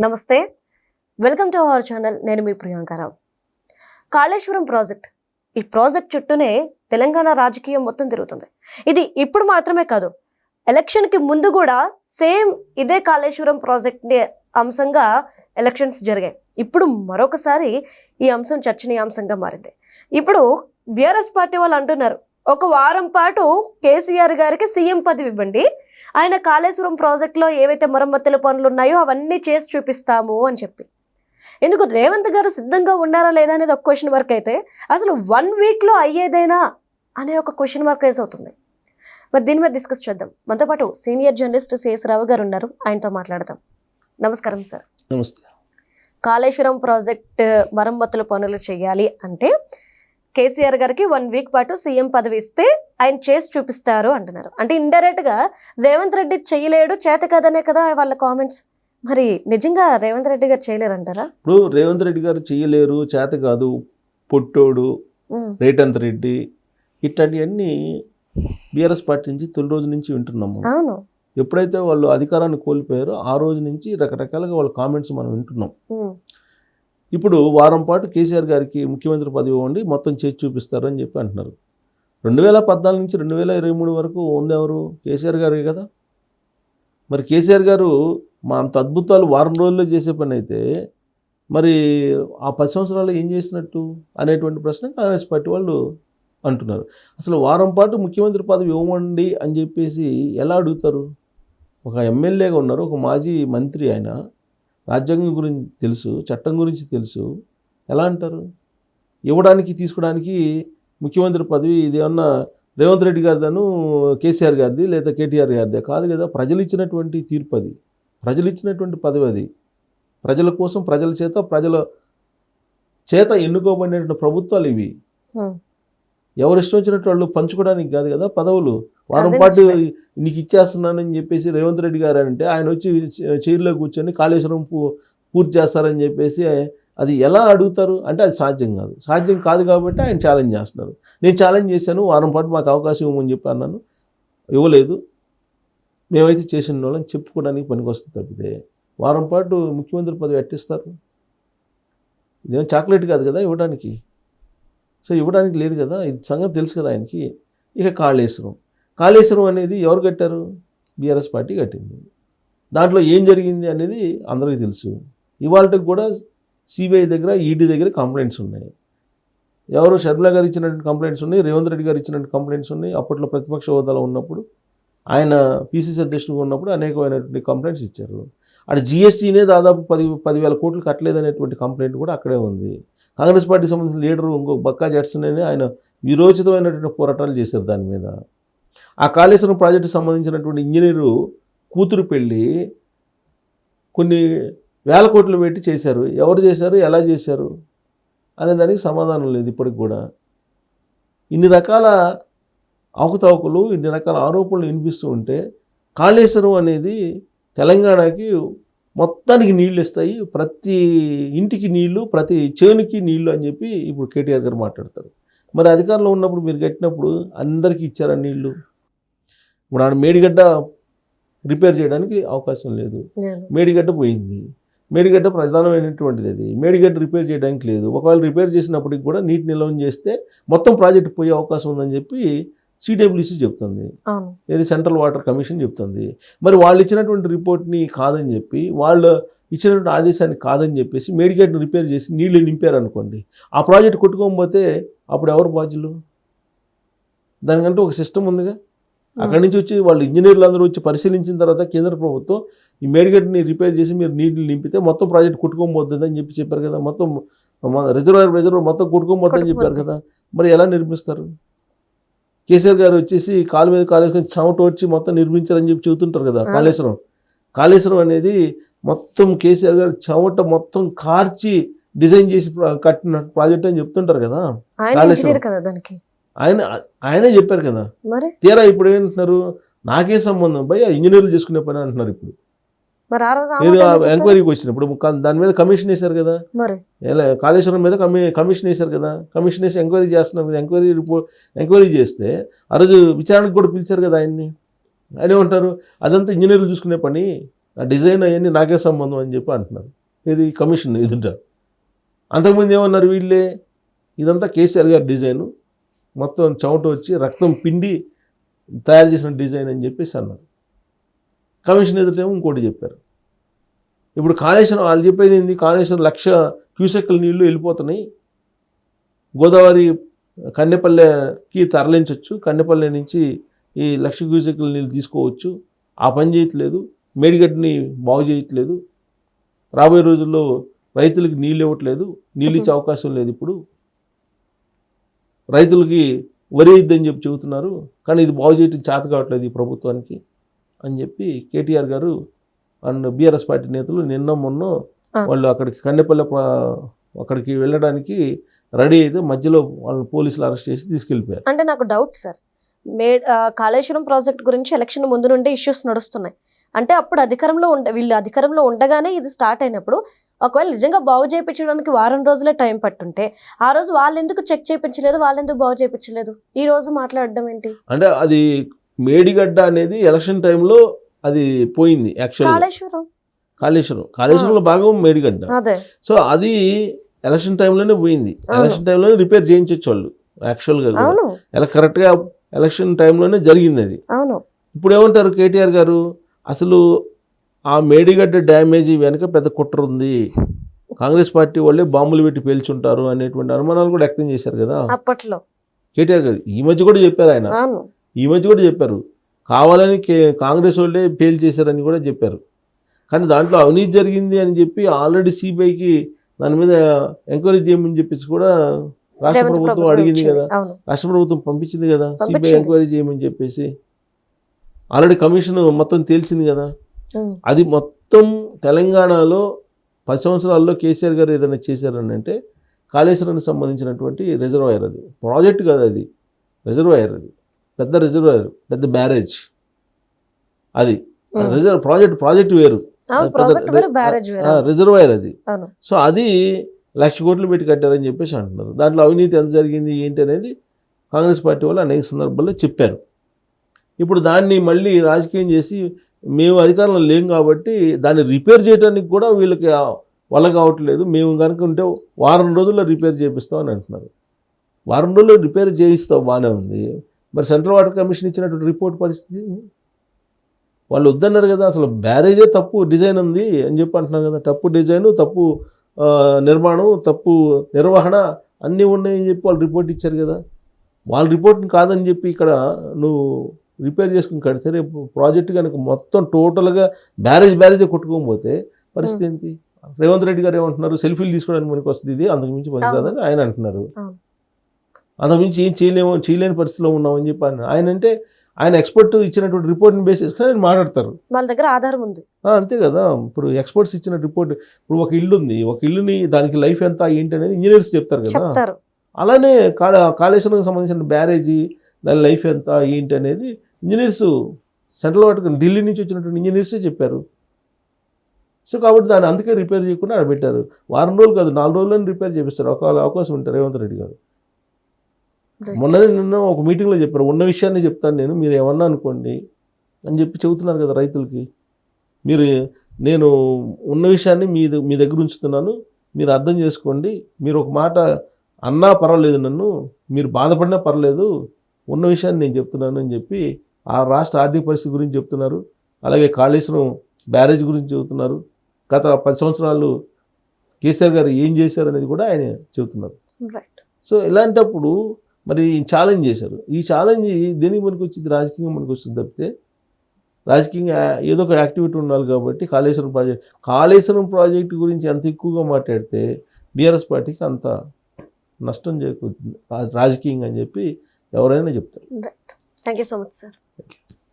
నమస్తే, welcome to our channel. నేను మీ Priyanka Rao. Kaleshwaram project, ఈ ప్రాజెక్ట్ చుట్టూనే తెలంగాణ రాజకీయం మొత్తం తిరుగుతుంది. ఇది ఇప్పుడు మాత్రమే కాదు, ఎలక్షన్కి ముందు కూడా సేమ్ ఇదే కాళేశ్వరం ప్రాజెక్ట్ అంశంగా ఎలక్షన్స్ జరిగాయి. ఇప్పుడు మరొకసారి ఈ అంశం చర్చనీయాంశంగా మారింది. ఇప్పుడు బీఆర్ఎస్ పార్టీ వాళ్ళు అంటున్నారు, ఒక వారం పాటు కేసీఆర్ గారికి సీఎం పదవి ఇవ్వండి, ఆయన కాళేశ్వరం ప్రాజెక్టులో ఏవైతే మరమ్మతుల పనులు ఉన్నాయో అవన్నీ చేసి చూపిస్తాము అని చెప్పి. ఎందుకు రేవంత్ గారు సిద్ధంగా ఉన్నారా లేదా అనేది ఒక క్వశ్చన్ మార్క్ అయితే, అసలు 1 వీక్లో అయ్యేదేనా అనే ఒక క్వశ్చన్ మార్క్ రేస్ అవుతుంది. మరి దీని మీద డిస్కస్ చేద్దాం. మనతో పాటు సీనియర్ జర్నలిస్ట్ సిఎస్ రావు గారు ఉన్నారు, ఆయనతో మాట్లాడదాం. నమస్కారం సార్. నమస్తే. కాళేశ్వరం ప్రాజెక్ట్ మరమ్మతుల పనులు చేయాలి అంటే కేసీఆర్ గారికి 1 వీక్ పాటు సీఎం పదవి ఇస్తే ఆయన చేసి చూపిస్తారు అంటున్నారు. అంటే ఇండైరెక్ట్గా రేవంత్ రెడ్డి చేయలేడు, చేత కాదనే కదా వాళ్ళ కామెంట్స్. మరి నిజంగా రేవంత్ రెడ్డి గారు చేయలేరంటారా? ఇప్పుడు రేవంత్ రెడ్డి గారు చేయలేరు, చేత కాదు, పొట్టోడు, రేవంత్ రెడ్డి, ఇట్లాంటివన్నీ బీఆర్ఎస్ పార్టీ నుంచి తొలి రోజు నుంచి వింటున్నాము. అవును. ఎప్పుడైతే వాళ్ళు అధికారాన్ని కోల్పోయారో ఆ రోజు నుంచి రకరకాలుగా వాళ్ళ కామెంట్స్ మనం వింటున్నాం. ఇప్పుడు వారం పాటు కేసీఆర్ గారికి ముఖ్యమంత్రి పదవి ఇవ్వండి, మొత్తం చేసి చూపిస్తారు అని చెప్పి అంటున్నారు. 2014 నుంచి 2023 వరకు ఉందెవరు? కేసీఆర్ గారే కదా. మరి కేసీఆర్ గారు మా అంత అద్భుతాలు వారం రోజుల్లో చేసే పని అయితే మరి ఆ 10 సంవత్సరాలు ఏం చేసినట్టు అనేటువంటి ప్రశ్న కాంగ్రెస్ పార్టీ వాళ్ళు అంటున్నారు. అసలు వారం పాటు ముఖ్యమంత్రి పదవి ఇవ్వండి అని చెప్పేసి ఎలా అడుగుతారు? ఒక ఎమ్మెల్యేగా ఉన్నారు, ఒక మాజీ మంత్రి, ఆయన రాజ్యాంగం గురించి తెలుసు, చట్టం గురించి తెలుసు, ఎలా అంటారు? ఇవ్వడానికి తీసుకోవడానికి ముఖ్యమంత్రి పదవి ఇదేమన్నా రేవంత్ రెడ్డి గారిదను కేసీఆర్ గారిది లేదా కేటీఆర్ గారిదే కాదు కదా. ప్రజలు ఇచ్చినటువంటి తీర్పు అది, ప్రజలు ఇచ్చినటువంటి పదవి అది. ప్రజల కోసం, ప్రజల చేత ఎన్నుకోబడినటువంటి ప్రభుత్వాలు ఇవి. ఎవరు ఇష్టం వచ్చినట్టు వాళ్ళు పంచుకోవడానికి కాదు కదా పదవులు. వారం పాటు నీకు ఇచ్చేస్తున్నానని చెప్పేసి రేవంత్ రెడ్డి గారు అంటే ఆయన వచ్చి చైర్లో కూర్చొని కాళేశ్వరం పూర్తి చేస్తారని చెప్పేసి అది ఎలా అడుగుతారు? అంటే అది సాధ్యం కాదు. సాధ్యం కాదు కాబట్టి ఆయన ఛాలెంజ్ చేస్తున్నారు. నేను ఛాలెంజ్ చేశాను, వారం పాటు మాకు అవకాశం ఇవ్వమని చెప్పి అన్నాను, ఇవ్వలేదు, మేమైతే చేసిన వాళ్ళని చెప్పుకోవడానికి పనికి వస్తుంది తప్పితే వారం పాటు ముఖ్యమంత్రి పదవి ఎట్టిస్తారు? ఇదేమో చాక్లెట్ కాదు కదా ఇవ్వడానికి. సో ఇవ్వడానికి లేదు కదా, ఇది సంగతి తెలుసు కదా ఆయనకి. ఇక కాళేశ్వరం అనేది ఎవరు కట్టారు? బీఆర్ఎస్ పార్టీ కట్టింది. దాంట్లో ఏం జరిగింది అనేది అందరికీ తెలుసు. ఇవాళకి కూడా సిబిఐ దగ్గర, ఈడీ దగ్గర కంప్లైంట్స్ ఉన్నాయి. ఎవరు షర్మిలా గారు ఇచ్చినటువంటి కంప్లైంట్స్ ఉన్నాయి, రేవంత్ రెడ్డి గారు ఇచ్చినటువంటి కంప్లైంట్స్ ఉన్నాయి. అప్పట్లో ప్రతిపక్ష హోదాలో ఉన్నప్పుడు, ఆయన పీసీసీ అధ్యక్షుడిగా ఉన్నప్పుడు అనేకమైనటువంటి కంప్లైంట్స్ ఇచ్చారు. అటు జిఎస్టీనే దాదాపు 10,000 కోట్లు కట్టలేదనేటువంటి కంప్లైంట్ కూడా అక్కడే ఉంది. కాంగ్రెస్ పార్టీకి సంబంధించిన లీడరు ఇంకో బక్కా జడ్సన్ అని ఆయన విరోచితమైనటువంటి పోరాటాలు చేశారు దాని మీద. ఆ కాళేశ్వరం ప్రాజెక్టుకు సంబంధించినటువంటి ఇంజనీరు కూతురు పెళ్ళి కొన్ని వేల కోట్లు పెట్టి చేశారు. ఎవరు చేశారు, ఎలా చేశారు అనే దానికి సమాధానం లేదు ఇప్పటికి కూడా. ఇన్ని రకాల అవకతవకలు, ఇన్ని రకాల ఆరోపణలు వినిపిస్తూ ఉంటే కాళేశ్వరం అనేది తెలంగాణకి మొత్తానికి నీళ్ళు ఇస్తాయి, ప్రతి ఇంటికి నీళ్లు, ప్రతి చేనుకి నీళ్లు అని చెప్పి ఇప్పుడు కేటీఆర్ గారు మాట్లాడతారు. మరి అధికారంలో ఉన్నప్పుడు మీరు కట్టినప్పుడు అందరికీ ఇచ్చారా నీళ్లు? ఇప్పుడు ఆడ మేడిగడ్డ రిపేర్ చేయడానికి అవకాశం లేదు, మేడిగడ్డ పోయింది. మేడిగడ్డ ప్రధానమైనటువంటిది, అది మేడిగడ్డ రిపేర్ చేయడానికి లేదు. ఒకవేళ రిపేర్ చేసినప్పటికి కూడా నీటి నిల్వ చేస్తే మొత్తం ప్రాజెక్టు పోయే అవకాశం ఉందని చెప్పి సిడబ్ల్యూసీ చెప్తుంది, ఏది సెంట్రల్ వాటర్ కమిషన్ చెప్తుంది. మరి వాళ్ళు ఇచ్చినటువంటి రిపోర్ట్ని కాదని చెప్పి, వాళ్ళు ఇచ్చినటువంటి ఆదేశాన్ని కాదని చెప్పేసి మేడిగడ్డను రిపేర్ చేసి నీళ్లు నింపారు అనుకోండి, ఆ ప్రాజెక్ట్ కొట్టుకోకపోతే అప్పుడు ఎవరు బాధ్యులు? దానికంటే ఒక సిస్టమ్ ఉందిగా. అక్కడి నుంచి వచ్చి వాళ్ళు ఇంజనీర్లు అందరూ వచ్చి పరిశీలించిన తర్వాత కేంద్ర ప్రభుత్వం ఈ మేడిగడ్డని రిపేర్ చేసి మీరు నీళ్లు నింపితే మొత్తం ప్రాజెక్ట్ కొట్టుకోబోతుంది అని చెప్పారు కదా. మొత్తం రిజర్వాయర్ మొత్తం కొట్టుకోబోతుందని చెప్పారు కదా. మరి ఎలా నిర్మిస్తారు? కేసీఆర్ గారు వచ్చేసి కాలు మీద కాలేసుకొని చెమట వచ్చి మొత్తం నిర్మించారని చెప్పి చెబుతుంటారు కదా. కాళేశ్వరం అనేది మొత్తం కేసీఆర్ గారు చెమట మొత్తం కార్చి డిజైన్ చేసి కట్టిన ప్రాజెక్ట్ అని చెప్తుంటారు కదా. ఆయనే చెప్పారు కదా. తీరా ఇప్పుడు ఏంటంటున్నారు, నాకే సంబంధం భయ ఇంజనీర్లు చేసుకునే పని అంటున్నారు. ఇప్పుడు ఏదో ఎంక్వైరీకి వచ్చినప్పుడు దాని మీద కమిషన్ వేశారు కదా, కాళేశ్వరం మీద కమిషన్ వేశారు కదా. కమిషన్ వేసి ఎంక్వైరీ చేస్తున్నారు కదా. ఎంక్వైరీ చేస్తే ఆ రోజు విచారణకు కూడా పిలిచారు కదా ఆయన్ని. ఆయన ఏమంటారు, అదంతా ఇంజనీర్లు చూసుకునే పని, ఆ డిజైన్ అవన్నీ నాకే సంబంధం అని చెప్పి అంటున్నారు. ఇది కమిషన్ ఎదుట. అంతకుముందు ఏమన్నారు వీళ్ళే, ఇదంతా కేసీఆర్ గారి డిజైను, మొత్తం చెమట వచ్చి రక్తం పిండి తయారు చేసిన డిజైన్ అని చెప్పేసి అన్నారు. కమిషన్ ఎదుటేమో ఇంకోటి చెప్పారు. ఇప్పుడు కాళేశ్వరం వాళ్ళు చెప్పేది ఏంది, కాళేశ్వరం 1,00,000 క్యూసెక్ల నీళ్లు వెళ్ళిపోతున్నాయి, గోదావరి కన్నెపల్లెకి తరలించవచ్చు, కన్నెపల్లె నుంచి ఈ 1,00,000 క్యూసెక్ల నీళ్ళు తీసుకోవచ్చు, ఆ పని చేయట్లేదు, మేడిగడ్డని బాగు చేయట్లేదు, రాబోయే రోజుల్లో రైతులకి నీళ్ళు ఇవ్వట్లేదు, నీళ్ళు ఇచ్చే అవకాశం లేదు, ఇప్పుడు రైతులకి వరి ఇద్దని చెప్పి చెబుతున్నారు, కానీ ఇది బాగు చేయటం చేత కావట్లేదు ఈ ప్రభుత్వానికి అని చెప్పి కేటీఆర్ గారు అండ్ బీఆర్ఎస్ పార్టీ నేతలు నిన్న మొన్న వాళ్ళు అక్కడికి కన్నెపల్లె అక్కడికి వెళ్ళడానికి రెడీ అయితే మధ్యలో వాళ్ళని పోలీసులు అరెస్ట్ చేసి తీసుకెళ్ళిపోయారు. అంటే నాకు డౌట్ సార్, కాళేశ్వరం ప్రాజెక్ట్ గురించి ఎలక్షన్ ముందు నుండి ఇష్యూస్ నడుస్తున్నాయి అంటే అప్పుడు వీళ్ళు అధికారంలో ఉండగానే ఇది స్టార్ట్ అయినప్పుడు ఒకవేళ నిజంగా బాగు చేయించడానికి వారం రోజులే టైం పట్టుంటే ఆ రోజు వాళ్ళు ఎందుకు చెక్ చేయించలేదు, వాళ్ళు ఎందుకు బాగు చేయించలేదు, ఈ రోజు మాట్లాడడం ఏంటి? అంటే అది మేడిగడ్డ అనేది ఎలక్షన్ టైంలో అది పోయింది. యాక్చువల్ కాళేశ్వరంలో భాగం మేడిగడ్డ. సో అది ఎలక్షన్ టైంలోనే పోయింది. ఎలక్షన్ టైంలోనే రిపేర్ చేయించవచ్చు వాళ్ళు యాక్చువల్గా, కరెక్ట్గా ఎలక్షన్ టైంలోనే జరిగింది అది. ఇప్పుడు ఏమంటారు కేటీఆర్ గారు, అసలు ఆ మేడిగడ్డ డ్యామేజ్ వెనక పెద్ద కుట్ర ఉంది, కాంగ్రెస్ పార్టీ వాళ్ళే బాంబులు పెట్టి పేల్చుంటారు అనేటువంటి అనుమానాలు కూడా వ్యక్తం చేశారు కదా అప్పట్లో కేటీఆర్ గారు. ఈ మధ్య కూడా చెప్పారు ఆయన, ఈ మధ్య కూడా చెప్పారు కావాలని కాంగ్రెస్ వాళ్ళే పేల్ చేశారని కూడా చెప్పారు. కానీ దాంట్లో అవినీతి జరిగింది అని చెప్పి ఆల్రెడీ సిబిఐకి దాని మీద ఎంక్వైరీ చేయమని చెప్పేసి కూడా రాష్ట్ర ప్రభుత్వం అడిగింది కదా, రాష్ట్ర ప్రభుత్వం పంపించింది కదా సిబిఐ ఎంక్వైరీ చేయమని చెప్పేసి. ఆల్రెడీ కమిషన్ మొత్తం తేల్చింది కదా. అది మొత్తం తెలంగాణలో 10 సంవత్సరాల్లో కేసీఆర్ గారు ఏదైనా చేశారని అంటే కాళేశ్వరానికి సంబంధించినటువంటి రిజర్వాయర్, అది ప్రాజెక్ట్ కాదు, అది రిజర్వాయర్, అది పెద్ద రిజర్వాయర్, పెద్ద బ్యారేజ్, అది ప్రాజెక్ట్ వేరు, రిజర్వాయర్ అది. సో అది 1,00,000 కోట్లు పెట్టి కట్టారని చెప్పేసి అంటున్నారు. దాంట్లో అవినీతి ఎంత జరిగింది ఏంటి అనేది కాంగ్రెస్ పార్టీ వాళ్ళు అనేక సందర్భాల్లో చెప్పారు. ఇప్పుడు దాన్ని మళ్ళీ రాజకీయం చేసి మేము అధికారంలో లేం కాబట్టి దాన్ని రిపేర్ చేయడానికి కూడా వీళ్ళకి వల్ల కావట్లేదు, మేము కనుక ఉంటే వారం రోజుల్లో రిపేర్ చేపిస్తామని అంటున్నారు. వారం రోజుల్లో రిపేర్ చేయిస్తాం బాగానే ఉంది, మరి సెంట్రల్ వాటర్ కమిషన్ ఇచ్చినటువంటి రిపోర్ట్ పరిస్థితి వాళ్ళు వద్దన్నారు కదా. అసలు బ్యారేజే తప్పు డిజైన్ ఉంది అని చెప్పి అంటున్నారు కదా, తప్పు డిజైను, తప్పు నిర్మాణం, తప్పు నిర్వహణ అన్నీ ఉన్నాయని చెప్పి వాళ్ళు రిపోర్ట్ ఇచ్చారు కదా. వాళ్ళ రిపోర్ట్ని కాదని చెప్పి ఇక్కడ నువ్వు రిపేర్ చేసుకుని కడితే రేపు ప్రాజెక్ట్ కనుక మొత్తం టోటల్గా బ్యారేజే కొట్టుకోకపోతే పరిస్థితి ఏంటి? రేవంత్ రెడ్డి గారు ఏమంటున్నారు, సెల్ఫీలు తీసుకోవడానికి మనకి వస్తుంది, ఇది అంతకుమించి పని కాదని ఆయన అంటున్నారు. అంతకుమించి ఏం చేయలేని పరిస్థితిలో ఉన్నామని చెప్పి ఆయన అంటే ఆయన ఎక్స్పర్ట్ ఇచ్చినటువంటి రిపోర్ట్ని బేస్ చేసుకుని ఆయన మాట్లాడతారు, వాళ్ళ దగ్గర ఆధారం ఉంది. అంతే కదా. ఇప్పుడు ఎక్స్పర్ట్స్ ఇచ్చిన రిపోర్ట్, ఇప్పుడు ఒక ఇల్లు ఉంది, ఒక ఇల్లుని దానికి లైఫ్ ఎంత ఏంటి అనేది ఇంజనీర్స్ చెప్తారు కదా. అలానే కాళేశ్వరంకి సంబంధించిన బ్యారేజీ దాని లైఫ్ ఎంత ఏంటి అనేది ఇంజనీర్స్ సెంట్రల్ వాటర్ ఢిల్లీ నుంచి వచ్చినటువంటి ఇంజనీర్సే చెప్పారు. సో కాబట్టి దాన్ని అందుకే రిపేర్ చేయకుండా ఆడ పెట్టారు. వారం రోజులు కాదు 4 రోజుల్లోనే రిపేర్ చేపిస్తారు, ఒక అవకాశం ఉంటారు రేవంత్ రెడ్డి గారు. నిన్న ఒక మీటింగ్లో చెప్పారు, ఉన్న విషయాన్ని చెప్తాను నేను, మీరు ఏమన్నా అనుకోండి అని చెప్పి చెబుతున్నారు కదా రైతులకి. నేను ఉన్న విషయాన్ని మీ దగ్గర ఉంచుతున్నాను, మీరు అర్థం చేసుకోండి, మీరు ఒక మాట అన్నా పర్వాలేదు, నన్ను మీరు బాధపడినా పర్లేదు, ఉన్న విషయాన్ని నేను చెప్తున్నాను అని చెప్పి ఆ రాష్ట్ర ఆర్థిక పరిస్థితి గురించి చెప్తున్నారు. అలాగే కాళేశ్వరం బ్యారేజ్ గురించి చెబుతున్నారు. గత 10 సంవత్సరాలు కేసీఆర్ గారు ఏం చేశారు అనేది కూడా ఆయన చెబుతున్నారు. సో ఇలాంటప్పుడు మరి ఛాలెంజ్ చేశారు. ఈ ఛాలెంజ్ దేనికి మనకు వచ్చింది, రాజకీయంగా మనకు వచ్చింది తప్పితే రాజకీయంగా ఏదో ఒక యాక్టివిటీ ఉండాలి. కాబట్టి కాళేశ్వరం ప్రాజెక్టు గురించి ఎంత ఎక్కువగా మాట్లాడితే బీఆర్ఎస్ పార్టీకి అంత నష్టం చేకూరుతుంది రాజకీయంగా అని చెప్పి ఎవరైనా చెప్తారు. Thank you so much sir.